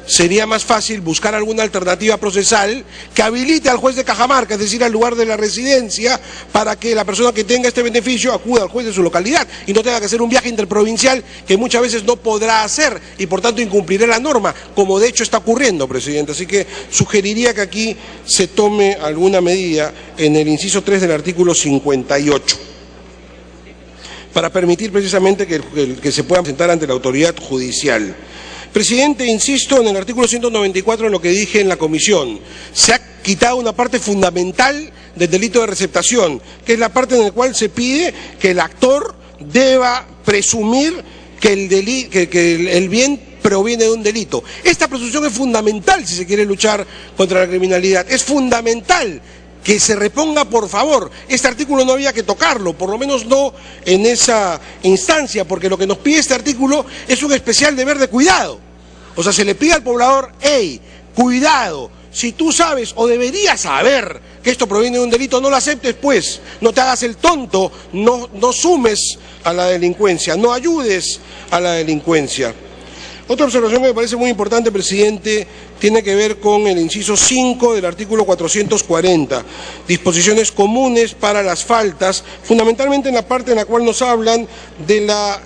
Sería más fácil buscar alguna alternativa procesal que habilite al juez de Cajamarca, es decir, al lugar de la residencia, para que la persona que tenga este beneficio acuda al juez de su localidad y no tenga que hacer un viaje interprovincial que muchas veces no podrá hacer y por tanto incumplirá la norma, como de hecho está ocurriendo, presidente. Así que sugeriría que aquí se tome alguna medida en el inciso 3 del artículo 58. Para permitir precisamente que se pueda presentar ante la autoridad judicial. Presidente, insisto en el artículo 194 en lo que dije en la comisión. Se ha quitado una parte fundamental del delito de receptación, que es la parte en la cual se pide que el actor deba presumir que el bien proviene de un delito. Esta presunción es fundamental si se quiere luchar contra la criminalidad. Es fundamental que se reponga, por favor. Este artículo no había que tocarlo, por lo menos no en esa instancia, porque lo que nos pide este artículo es un especial deber de cuidado. O sea, se le pide al poblador, hey, cuidado, si tú sabes o deberías saber que esto proviene de un delito, no lo aceptes pues, no te hagas el tonto, no sumes a la delincuencia, no ayudes a la delincuencia. Otra observación que me parece muy importante, presidente, tiene que ver con el inciso 5 del artículo 440, disposiciones comunes para las faltas, fundamentalmente en la parte en la cual nos hablan de la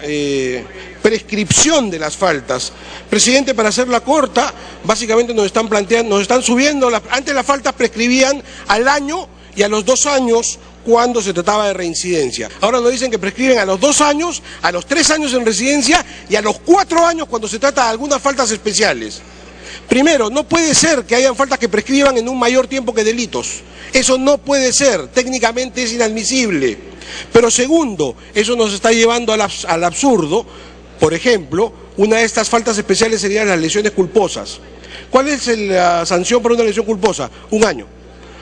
prescripción de las faltas. Presidente, para hacerla corta, básicamente nos están subiendo, antes las faltas prescribían al año y a los 2 años cuando se trataba de reincidencia. Ahora nos dicen que prescriben a los 2 años, a los 3 años en residencia y a los 4 años cuando se trata de algunas faltas especiales. Primero, no puede ser que hayan faltas que prescriban en un mayor tiempo que delitos. Eso no puede ser, técnicamente es inadmisible. Pero segundo, eso nos está llevando al absurdo. Por ejemplo, una de estas faltas especiales serían las lesiones culposas. ¿Cuál es la sanción por una lesión culposa? 1 año.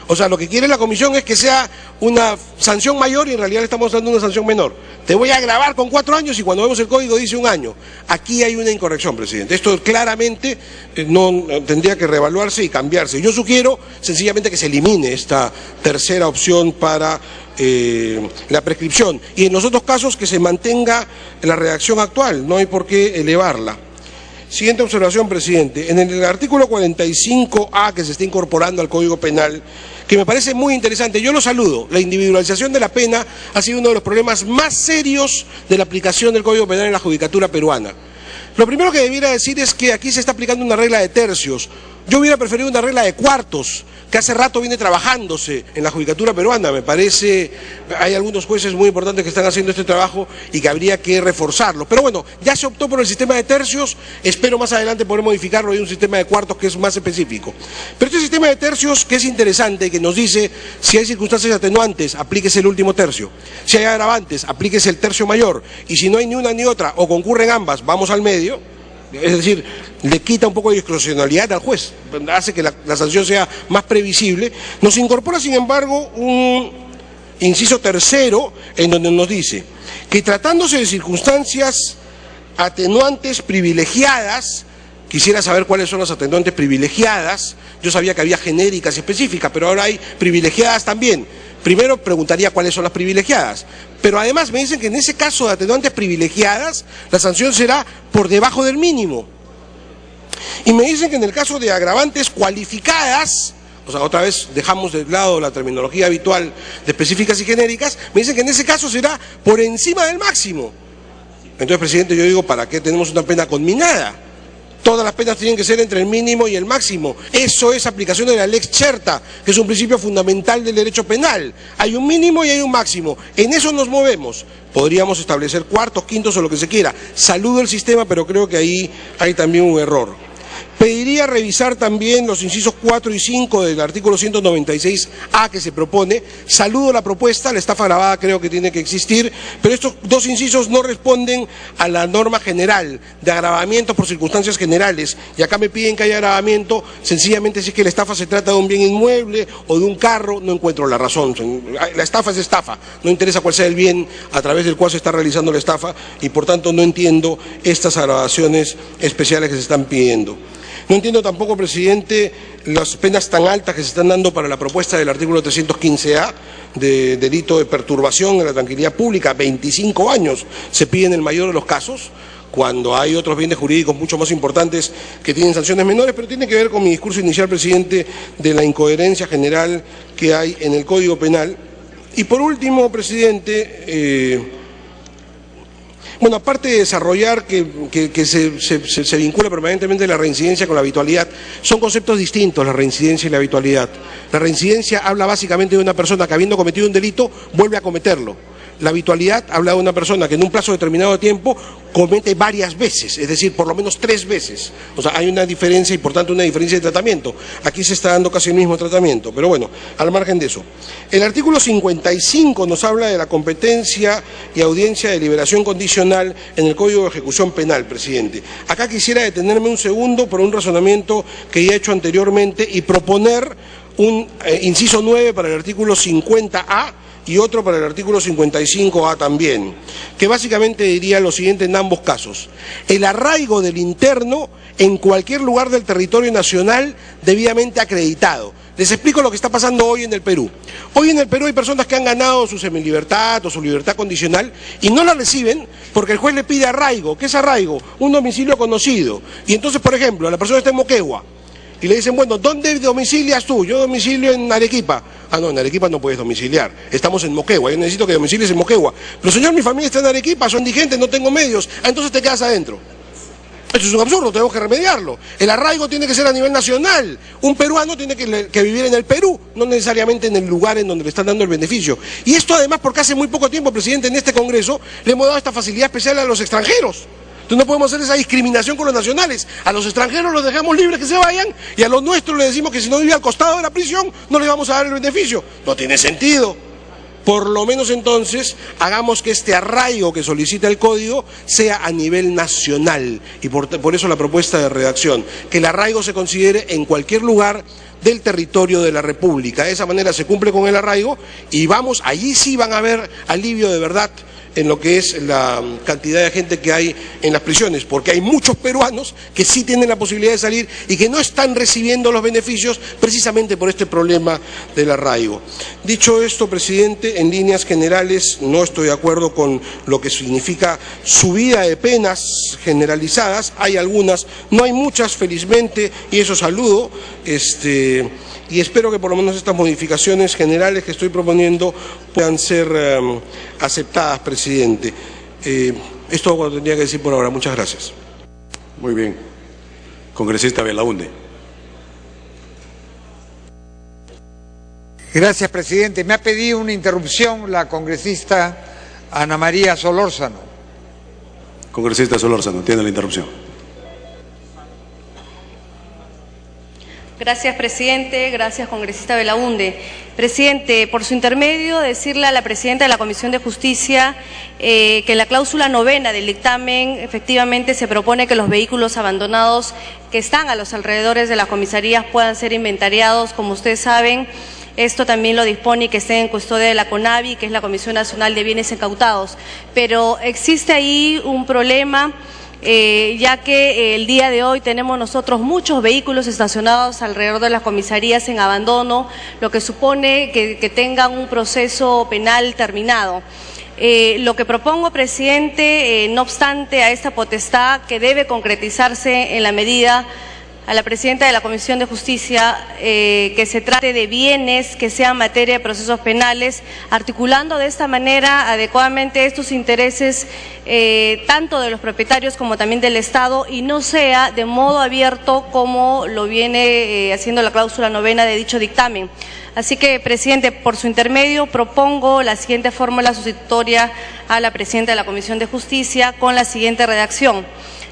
O sea, lo que quiere la comisión es que sea una sanción mayor y en realidad le estamos dando una sanción menor. Te voy a gravar con 4 años y cuando vemos el código dice 1 año. Aquí hay una incorrección, presidente. Esto claramente no tendría que reevaluarse y cambiarse. Yo sugiero sencillamente que se elimine esta tercera opción para la prescripción y en los otros casos que se mantenga la redacción actual, no hay por qué elevarla. Siguiente observación, presidente. En el artículo 45A que se está incorporando al Código Penal, que me parece muy interesante, yo lo saludo. La individualización de la pena ha sido uno de los problemas más serios de la aplicación del Código Penal en la judicatura peruana. Lo primero que debiera decir es que aquí se está aplicando una regla de tercios. Yo hubiera preferido una regla de cuartos, que hace rato viene trabajándose en la judicatura peruana. Me parece, hay algunos jueces muy importantes que están haciendo este trabajo y que habría que reforzarlo. Pero bueno, ya se optó por el sistema de tercios, espero más adelante poder modificarlo y un sistema de cuartos que es más específico. Pero este sistema de tercios que es interesante, que nos dice si hay circunstancias atenuantes, aplíquese el último tercio. Si hay agravantes, aplíquese el tercio mayor. Y si no hay ni una ni otra o concurren ambas, vamos al medio. Es decir, le quita un poco de discrecionalidad al juez, hace que la sanción sea más previsible. Nos incorpora, sin embargo, un inciso tercero en donde nos dice que tratándose de circunstancias atenuantes privilegiadas, quisiera saber cuáles son las atenuantes privilegiadas. Yo sabía que había genéricas y específicas, pero ahora hay privilegiadas también. Primero preguntaría cuáles son las privilegiadas, pero además me dicen que en ese caso de atenuantes privilegiadas la sanción será por debajo del mínimo. Y me dicen que en el caso de agravantes cualificadas, o sea, otra vez dejamos de lado la terminología habitual de específicas y genéricas, me dicen que en ese caso será por encima del máximo. Entonces, presidente, yo digo, ¿para qué tenemos una pena conminada? Todas las penas tienen que ser entre el mínimo y el máximo. Eso es aplicación de la lex certa, que es un principio fundamental del derecho penal. Hay un mínimo y hay un máximo. En eso nos movemos. Podríamos establecer cuartos, quintos o lo que se quiera. Saludo el sistema, pero creo que ahí hay también un error. Pediría revisar también los incisos 4 y 5 del artículo 196A que se propone. Saludo la propuesta, la estafa agravada creo que tiene que existir, pero estos dos incisos no responden a la norma general de agravamiento por circunstancias generales. Y acá me piden que haya agravamiento, sencillamente si es que la estafa se trata de un bien inmueble o de un carro, no encuentro la razón. La estafa es estafa, no interesa cuál sea el bien a través del cual se está realizando la estafa y por tanto no entiendo estas agravaciones especiales que se están pidiendo. No entiendo tampoco, presidente, las penas tan altas que se están dando para la propuesta del artículo 315A de delito de perturbación de la tranquilidad pública. 25 años se pide en el mayor de los casos, cuando hay otros bienes jurídicos mucho más importantes que tienen sanciones menores, pero tiene que ver con mi discurso inicial, presidente, de la incoherencia general que hay en el Código Penal. Y por último, presidente, bueno, aparte de desarrollar que se vincula permanentemente la reincidencia con la habitualidad, son conceptos distintos la reincidencia y la habitualidad. La reincidencia habla básicamente de una persona que habiendo cometido un delito vuelve a cometerlo. La habitualidad habla de una persona que en un plazo determinado de tiempo comete varias veces, es decir, por lo menos 3 veces. O sea, hay una diferencia y por tanto una diferencia de tratamiento. Aquí se está dando casi el mismo tratamiento, pero bueno, al margen de eso. El artículo 55 nos habla de la competencia y audiencia de liberación condicional en el Código de Ejecución Penal, presidente. Acá quisiera detenerme un segundo por un razonamiento que ya he hecho anteriormente y proponer un inciso 9 para el artículo 50A, y otro para el artículo 55A también, que básicamente diría lo siguiente en ambos casos: el arraigo del interno en cualquier lugar del territorio nacional debidamente acreditado. Les explico lo que está pasando hoy en el Perú. Hoy en el Perú hay personas que han ganado su semilibertad o su libertad condicional y no la reciben porque el juez le pide arraigo. ¿Qué es arraigo? Un domicilio conocido. Y entonces, por ejemplo, la persona está en Moquegua y le dicen, bueno, ¿dónde domicilias tú? Yo domicilio en Arequipa. Ah, no, en Arequipa no puedes domiciliar. Estamos en Moquegua, yo necesito que domicilies en Moquegua. Pero señor, mi familia está en Arequipa, son indigentes, no tengo medios. Ah, entonces te quedas adentro. Eso es un absurdo, tenemos que remediarlo. El arraigo tiene que ser a nivel nacional. Un peruano tiene que vivir en el Perú, no necesariamente en el lugar en donde le están dando el beneficio. Y esto además porque hace muy poco tiempo, presidente, en este Congreso le hemos dado esta facilidad especial a los extranjeros. Entonces no podemos hacer esa discriminación con los nacionales. A los extranjeros los dejamos libres que se vayan y a los nuestros les decimos que si no vive al costado de la prisión no les vamos a dar el beneficio. No tiene sentido. Por lo menos entonces hagamos que este arraigo que solicita el Código sea a nivel nacional y por eso la propuesta de redacción, que el arraigo se considere en cualquier lugar del territorio de la República. De esa manera se cumple con el arraigo y vamos, allí sí van a haber alivio de verdad en lo que es la cantidad de gente que hay en las prisiones, porque hay muchos peruanos que sí tienen la posibilidad de salir y que no están recibiendo los beneficios precisamente por este problema del arraigo. Dicho esto, presidente, en líneas generales no estoy de acuerdo con lo que significa subida de penas generalizadas, hay algunas, no hay muchas felizmente y eso saludo, y espero que por lo menos estas modificaciones generales que estoy proponiendo puedan ser aceptadas, presidente. Es todo lo que tenía que decir por ahora. Muchas gracias. Muy bien. Congresista Belaunde. Gracias, presidente. Me ha pedido una interrupción la congresista Ana María Solórzano. Congresista Solórzano, tiene la interrupción. Gracias, presidente. Gracias, congresista Belaunde. Presidente, por su intermedio, decirle a la presidenta de la Comisión de Justicia que en la cláusula 9ª del dictamen efectivamente se propone que los vehículos abandonados que están a los alrededores de las comisarías puedan ser inventariados. Como ustedes saben, esto también lo dispone y que estén en custodia de la CONAVI, que es la Comisión Nacional de Bienes Incautados. Pero existe ahí un problema, ya que el día de hoy tenemos nosotros muchos vehículos estacionados alrededor de las comisarías en abandono, lo que supone que tengan un proceso penal terminado. Lo que propongo, presidente, no obstante a esta potestad que debe concretizarse en la medida a la presidenta de la Comisión de Justicia, que se trate de bienes que sean materia de procesos penales, articulando de esta manera adecuadamente estos intereses tanto de los propietarios como también del Estado y no sea de modo abierto como lo viene haciendo la cláusula 9ª de dicho dictamen. Así que, presidente, por su intermedio propongo la siguiente fórmula sustitutoria a la presidenta de la Comisión de Justicia con la siguiente redacción.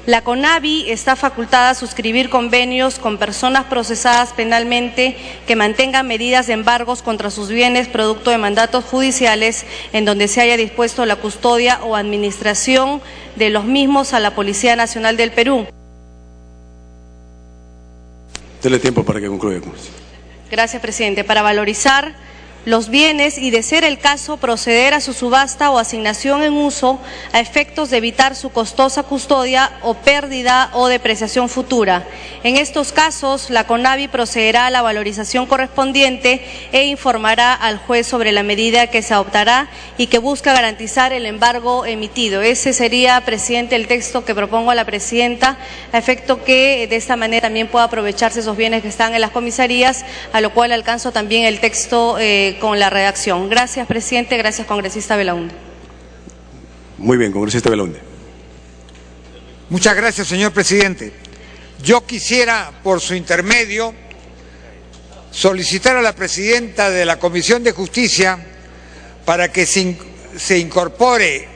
La CONAVI está facultada a suscribir convenios con personas procesadas penalmente que mantengan medidas de embargos contra sus bienes producto de mandatos judiciales en donde se haya dispuesto la custodia o administración de los mismos a la Policía Nacional del Perú. Dele tiempo para que concluya. Gracias, presidente. Para valorizar los bienes y, de ser el caso, proceder a su subasta o asignación en uso a efectos de evitar su costosa custodia o pérdida o depreciación futura. En estos casos, la CONAVI procederá a la valorización correspondiente e informará al juez sobre la medida que se adoptará y que busca garantizar el embargo emitido. Ese sería, presidente, el texto que propongo a la presidenta, a efecto que de esta manera también pueda aprovecharse esos bienes que están en las comisarías, a lo cual alcanzo también el texto con la redacción. Gracias, presidente. Gracias, congresista Belaunde. Muy bien, congresista Belaunde. Muchas gracias, señor presidente. Yo quisiera, por su intermedio, solicitar a la presidenta de la Comisión de Justicia para que se incorpore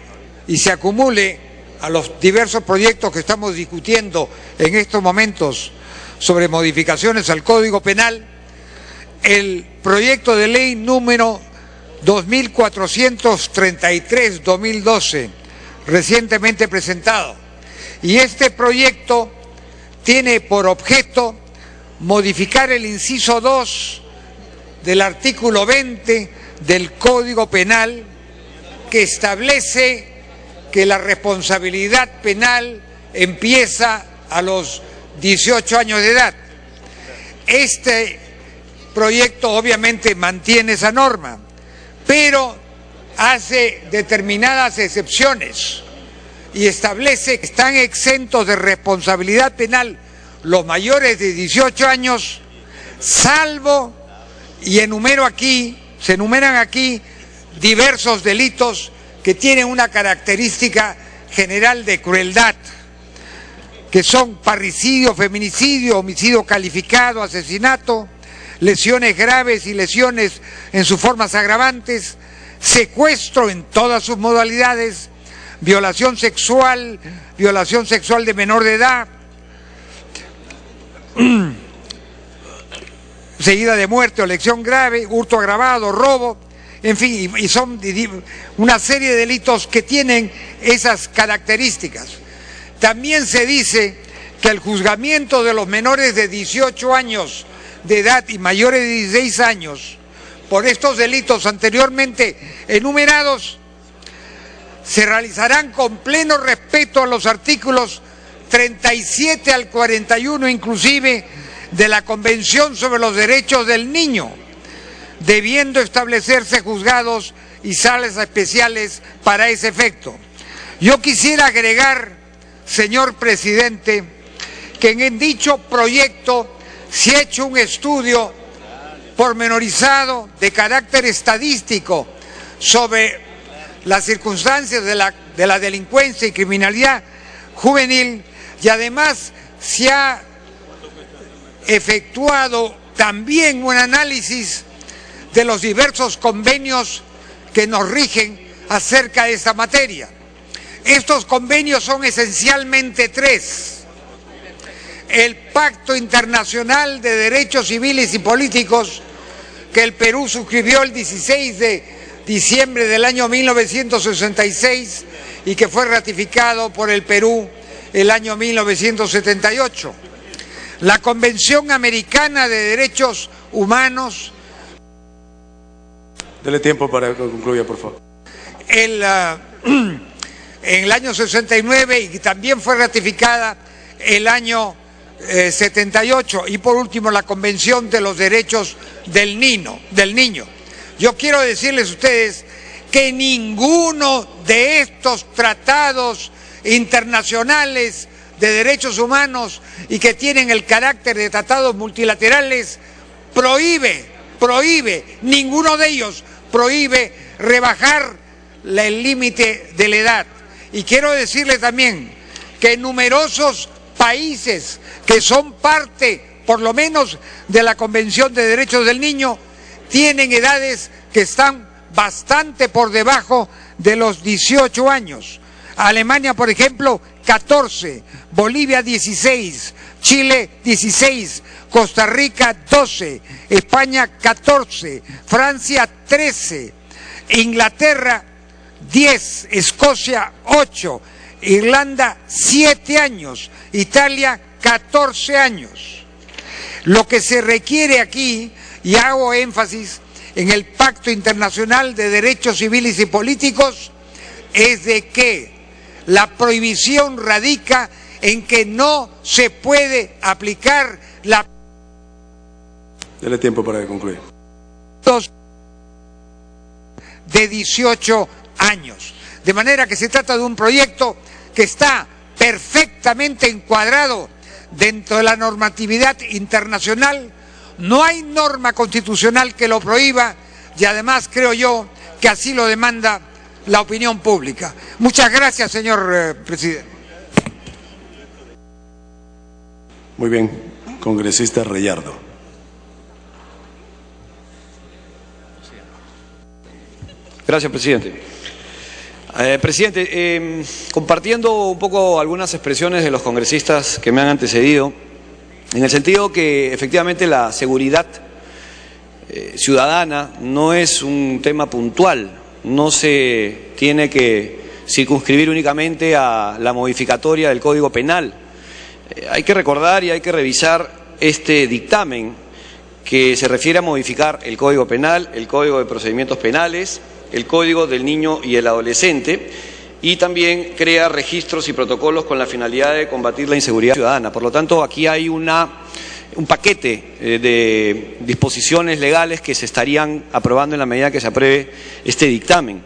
y se acumule a los diversos proyectos que estamos discutiendo en estos momentos sobre modificaciones al Código Penal, el proyecto de ley número 2433-2012, recientemente presentado. Y este proyecto tiene por objeto modificar el inciso 2 del artículo 20 del Código Penal, que establece que la responsabilidad penal empieza a los 18 años de edad. Este proyecto obviamente mantiene esa norma, pero hace determinadas excepciones y establece que están exentos de responsabilidad penal los mayores de 18 años, salvo, y se enumeran aquí diversos delitos que tienen una característica general de crueldad. que son parricidio, feminicidio, homicidio calificado, asesinato, lesiones graves y lesiones en sus formas agravantes, secuestro en todas sus modalidades, violación sexual de menor de edad, seguida de muerte o lesión grave, hurto agravado, robo, en fin, y son una serie de delitos que tienen esas características. También se dice que el juzgamiento de los menores de 18 años de edad y mayores de 16 años por estos delitos anteriormente enumerados se realizarán con pleno respeto a los artículos 37 al 41 inclusive de la Convención sobre los Derechos del Niño, debiendo establecerse juzgados y salas especiales para ese efecto. Yo quisiera agregar, señor presidente, que en dicho proyecto se ha hecho un estudio pormenorizado de carácter estadístico sobre las circunstancias de la delincuencia y criminalidad juvenil, y además se ha efectuado también un análisis de los diversos convenios que nos rigen acerca de esta materia. Estos convenios son esencialmente tres: el Pacto Internacional de Derechos Civiles y Políticos, que el Perú suscribió el 16 de diciembre del año 1966 y que fue ratificado por el Perú el año 1978. La Convención Americana de Derechos Humanos. Dele tiempo para que concluya, por favor. En el año 69 y también fue ratificada el año 78. Y por último, la Convención de los Derechos del Niño. Yo quiero decirles a ustedes que ninguno de estos tratados internacionales de derechos humanos y que tienen el carácter de tratados multilaterales ninguno de ellos prohíbe rebajar el límite de la edad. Y quiero decirle también que numerosos países que son parte, por lo menos, de la Convención de Derechos del Niño, tienen edades que están bastante por debajo de los 18 años. Alemania, por ejemplo, 14, Bolivia 16, Chile 16, Costa Rica 12, España 14, Francia 13, Inglaterra 10, Escocia 8, Irlanda 7 años, Italia 14 años. Lo que se requiere aquí, y hago énfasis en el Pacto Internacional de Derechos Civiles y Políticos, es de que la prohibición radica en que no se puede aplicar la... Dele tiempo para que concluya. De 18 años. De manera que se trata de un proyecto que está perfectamente encuadrado dentro de la normatividad internacional. No hay norma constitucional que lo prohíba y además creo yo que así lo demanda la opinión pública. Muchas gracias, señor presidente. Muy bien, congresista Reyardo. Gracias, presidente. Presidente, compartiendo un poco algunas expresiones de los congresistas que me han antecedido, en el sentido que efectivamente la seguridad ciudadana no es un tema puntual, no se tiene que circunscribir únicamente a la modificatoria del Código Penal. Hay que recordar y hay que revisar este dictamen que se refiere a modificar el Código Penal, el Código de Procedimientos Penales, el Código del Niño y el Adolescente, y también crea registros y protocolos con la finalidad de combatir la inseguridad ciudadana. Por lo tanto, aquí hay un paquete de disposiciones legales que se estarían aprobando en la medida que se apruebe este dictamen.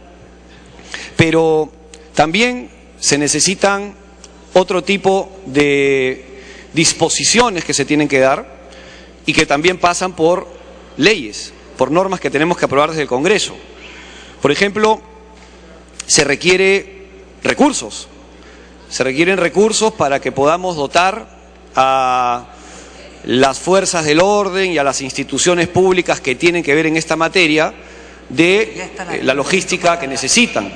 Pero también se necesitan otro tipo de disposiciones que se tienen que dar y que también pasan por leyes, por normas que tenemos que aprobar desde el Congreso. Por ejemplo, se requiere recursos se requieren recursos para que podamos dotar a las fuerzas del orden y a las instituciones públicas que tienen que ver en esta materia de la logística que necesitan.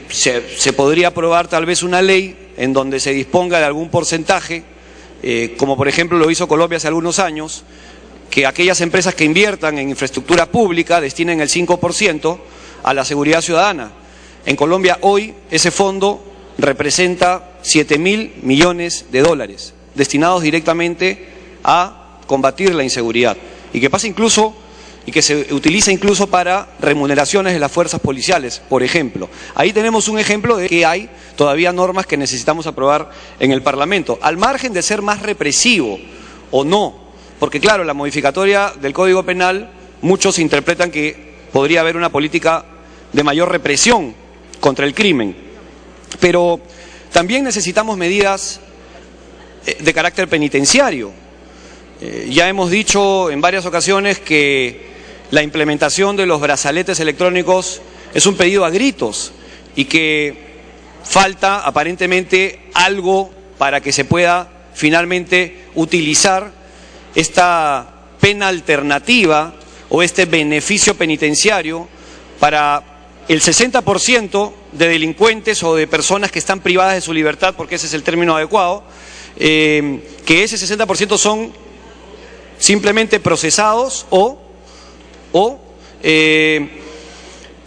Se podría aprobar tal vez una ley en donde se disponga de algún porcentaje, como por ejemplo lo hizo Colombia hace algunos años, que aquellas empresas que inviertan en infraestructura pública destinen el 5% a la seguridad ciudadana. En Colombia hoy ese fondo representa 7.000 millones de dólares destinados directamente a combatir la inseguridad y que pasa incluso y que se utiliza incluso para remuneraciones de las fuerzas policiales, por ejemplo. Ahí tenemos un ejemplo de que hay todavía normas que necesitamos aprobar en el Parlamento, al margen de ser más represivo o no, porque claro, la modificatoria del Código Penal, muchos interpretan que podría haber una política de mayor represión contra el crimen, pero también necesitamos medidas de carácter penitenciario. Ya hemos dicho en varias ocasiones que la implementación de los brazaletes electrónicos es un pedido a gritos y que falta aparentemente algo para que se pueda finalmente utilizar esta pena alternativa o este beneficio penitenciario para el 60% de delincuentes o de personas que están privadas de su libertad, porque ese es el término adecuado, que ese 60% son simplemente procesados o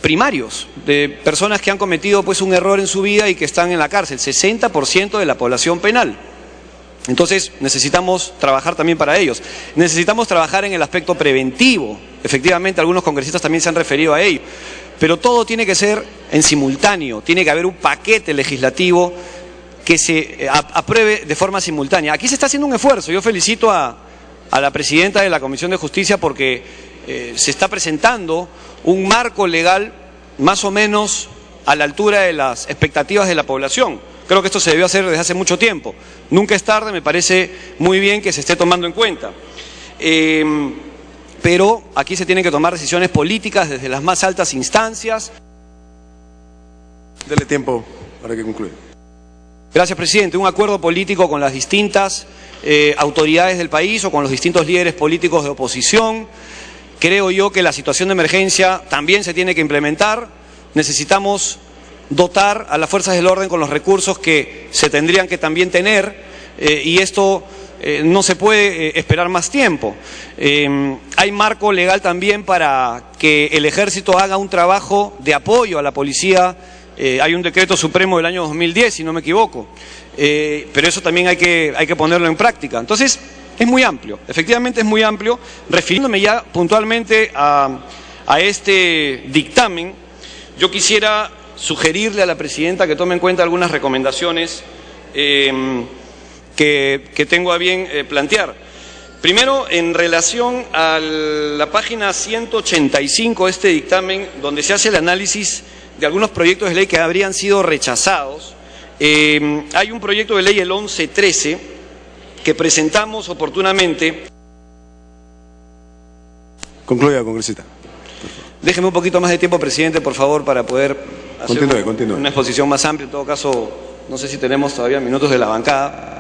primarios, de personas que han cometido pues un error en su vida y que están en la cárcel, 60% de la población penal. Entonces necesitamos trabajar también para ellos. Necesitamos trabajar en el aspecto preventivo. Efectivamente, algunos congresistas también se han referido a ello. Pero todo tiene que ser en simultáneo. Tiene que haber un paquete legislativo que se apruebe de forma simultánea. Aquí se está haciendo un esfuerzo. Yo felicito a la presidenta de la Comisión de Justicia porque se está presentando un marco legal más o menos a la altura de las expectativas de la población. Creo que esto se debió hacer desde hace mucho tiempo. Nunca es tarde, me parece muy bien que se esté tomando en cuenta. Pero aquí se tienen que tomar decisiones políticas desde las más altas instancias. Dele tiempo para que concluya. Gracias, presidente. Un acuerdo político con las distintas autoridades del país o con los distintos líderes políticos de oposición. Creo yo que la situación de emergencia también se tiene que implementar. Necesitamos dotar a las fuerzas del orden con los recursos que se tendrían que también tener y esto no se puede esperar más tiempo. Hay marco legal también para que el ejército haga un trabajo de apoyo a la policía. Hay un decreto supremo del año 2010, si no me equivoco, pero eso también hay que ponerlo en práctica. Entonces, es muy amplio, efectivamente es muy amplio. Refiriéndome ya puntualmente a este dictamen, yo quisiera sugerirle a la presidenta que tome en cuenta algunas recomendaciones que tengo a bien plantear. Primero, en relación a la página 185 de este dictamen, donde se hace el análisis de algunos proyectos de ley que habrían sido rechazados, hay un proyecto de ley, el 1113, que presentamos oportunamente. Concluya, congresista. Déjeme un poquito más de tiempo, presidente, por favor, para poder hacer una exposición más amplia. En todo caso, no sé si tenemos todavía minutos de la bancada.